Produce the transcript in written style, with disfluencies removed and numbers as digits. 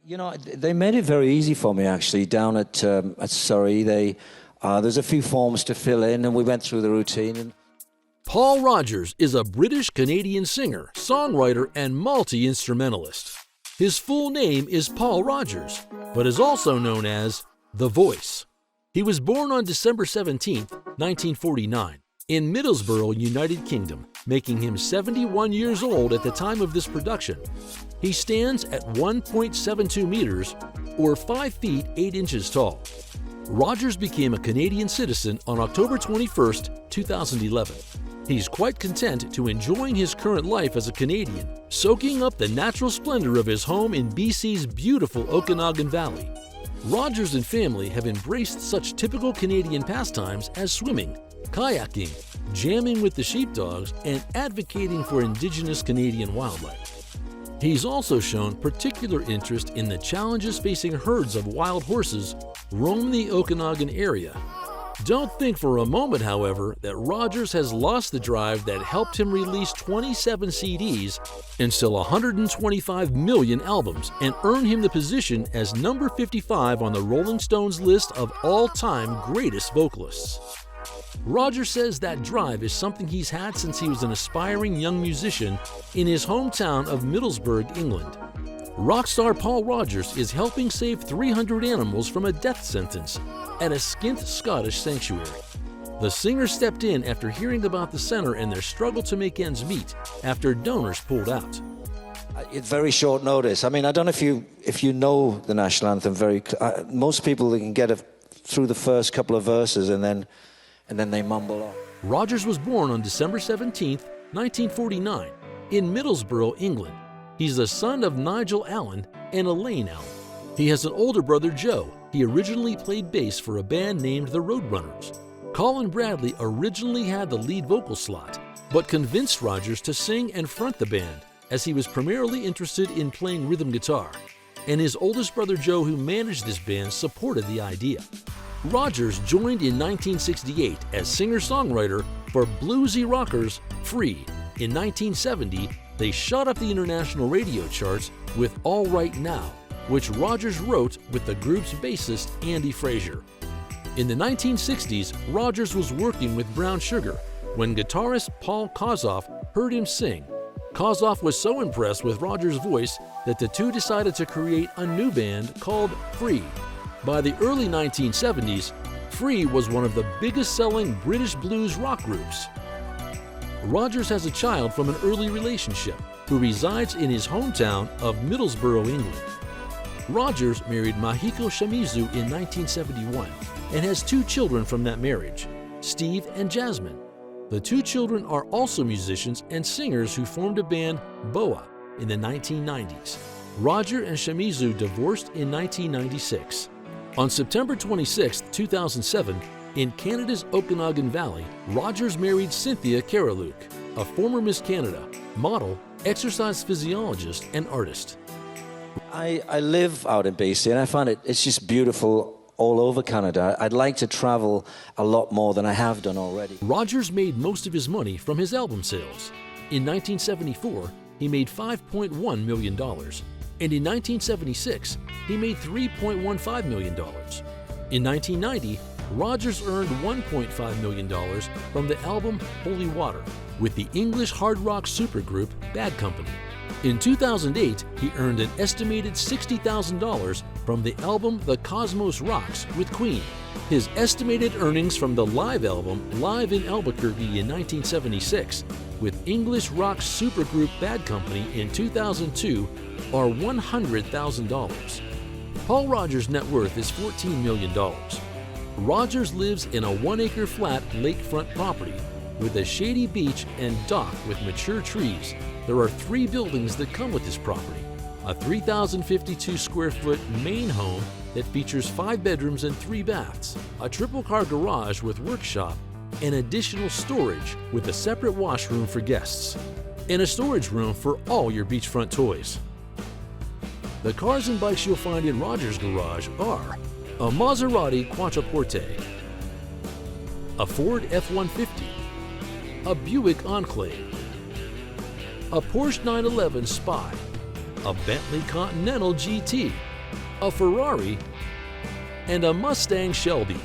You know, they made it very easy for me actually down at Surrey. There's a few forms to fill in, and we went through the routine. Paul Rodgers is a British-Canadian singer, songwriter, and multi-instrumentalist. His full name is Paul Rodgers, but is also known as The Voice. He was born on December 17, 1949, in Middlesbrough, United Kingdom, making him 71 years old at the time of this production. He stands at 1.72 meters, or 5 feet 8 inches tall. Rodgers became a Canadian citizen on October 21, 2011. He's quite content to enjoying his current life as a Canadian, soaking up the natural splendor of his home in BC's beautiful Okanagan Valley. Rodgers and family have embraced such typical Canadian pastimes as swimming, kayaking, jamming with the sheepdogs, and advocating for Indigenous Canadian wildlife. He's also shown particular interest in the challenges facing herds of wild horses roam the Okanagan area. Don't think for a moment, however, that Rodgers has lost the drive that helped him release 27 CDs and sell 125 million albums and earn him the position as number 55 on the Rolling Stones list of all-time greatest vocalists. Rodgers says that drive is something he's had since he was an aspiring young musician in his hometown of Middlesbrough, England. Rock star Paul Rodgers is helping save 300 animals from a death sentence at a skint Scottish sanctuary. The singer stepped in after hearing about the center and their struggle to make ends meet after donors pulled out. It's very short notice. I mean, I don't know if you know the national anthem most people they can get it through the first couple of verses and then they mumble on. Rodgers was born on December 17, 1949, in Middlesbrough, England. He's the son of Nigel Allen and Elaine Allen. He has an older brother, Joe. He originally played bass for a band named the Roadrunners. Colin Bradley originally had the lead vocal slot, but convinced Rodgers to sing and front the band, as he was primarily interested in playing rhythm guitar. And his oldest brother, Joe, who managed this band, supported the idea. Rodgers joined in 1968 as singer-songwriter for bluesy rockers Free. In 1970, they shot up the international radio charts with All Right Now, which Rodgers wrote with the group's bassist Andy Fraser. In the 1960s, Rodgers was working with Brown Sugar when guitarist Paul Kozoff heard him sing. Kozoff was so impressed with Rodgers' voice that the two decided to create a new band called Free. By the early 1970s, Free was one of the biggest-selling British blues rock groups. Rodgers has a child from an early relationship who resides in his hometown of Middlesbrough, England. Rodgers married Mahiko Shimizu in 1971 and has 2 children from that marriage, Steve and Jasmine. The 2 children are also musicians and singers who formed a band, Boa, in the 1990s. Rodgers and Shimizu divorced in 1996. On September 26, 2007, in Canada's Okanagan Valley, Rodgers married Cynthia Karaluk, a former Miss Canada, model, exercise physiologist, and artist. I live out in BC and I find it's just beautiful all over Canada. I'd like to travel a lot more than I have done already. Rodgers made most of his money from his album sales. In 1974, he made $5.1 million, and in 1976, he made $3.15 million. In 1990, Rodgers earned $1.5 million from the album Holy Water with the English hard rock supergroup Bad Company. In 2008, he earned an estimated $60,000 from the album The Cosmos Rocks with Queen. His estimated earnings from the live album Live in Albuquerque in 1976 with English rock supergroup Bad Company in 2002 are $100,000. Paul Rodgers' net worth is $14 million. Rodgers lives in a 1-acre flat lakefront property with a shady beach and dock with mature trees. There are 3 buildings that come with this property. A 3,052 square foot main home that features 5 bedrooms and 3 baths, a triple-car garage with workshop, and additional storage with a separate washroom for guests, and a storage room for all your beachfront toys. The cars and bikes you'll find in Rodgers' garage are a Maserati Quattroporte, a Ford F-150, a Buick Enclave, a Porsche 911 Spy, a Bentley Continental GT, a Ferrari, and a Mustang Shelby.